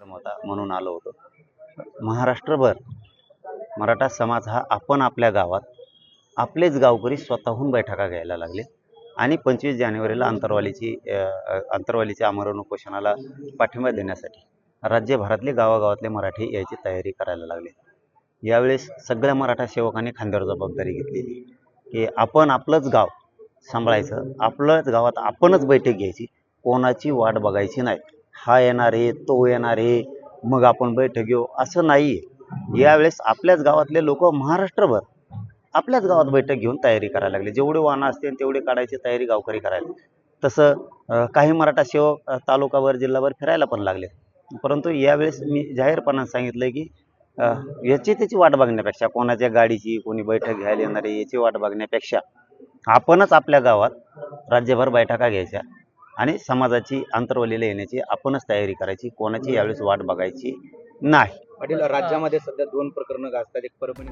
कार्यक्रम होता म्हणून आलो होतो. महाराष्ट्रभर मराठा समाज हा आपण आपल्या गावात आपलेच गावकरी स्वतःहून बैठका घ्यायला लागले आणि 25 जानेवारीला अंतरवालीच्या आमरण उपोषणाला पाठिंबा देण्यासाठी राज्यभरातले गावागावातले मराठी यायची तयारी करायला लागले. यावेळेस सगळ्या मराठा सेवकांनी खांद्यावर जबाबदारी घेतलेली की आपण आपलंच गाव सांभाळायचं, आपल्याच गावात आपणच बैठक घ्यायची, कोणाची वाट बघायची नाही. हा येणार आहे, तो येणार आहे, मग आपण बैठक घेऊ असं नाही आहे. यावेळेस आपल्याच गावातले लोक महाराष्ट्रभर आपल्याच गावात बैठक घेऊन तयारी करायला लागले. जेवढे वाहनं असतील तेवढे काढायची तयारी गावकरी करायला. तसं काही मराठा सेवक तालुकाभर जिल्हाभर फिरायला पण लागले. परंतु यावेळेस मी जाहीरपणाने सांगितलं की याची त्याची वाट बघण्यापेक्षा, कोणाच्या गाडीची कोणी बैठक घ्यायला येणार आहे याची वाट बघण्यापेक्षा आपणच आपल्या गावात राज्यभर बैठका घ्यायच्या आणि समाजाची अंतरवलीला येण्याची आपणच तयारी करायची, कोणाची यावेळेस वाट बघायची नाही. पाटील, राज्यामध्ये सध्या 2 प्रकरणं गाजतात. एक परभणी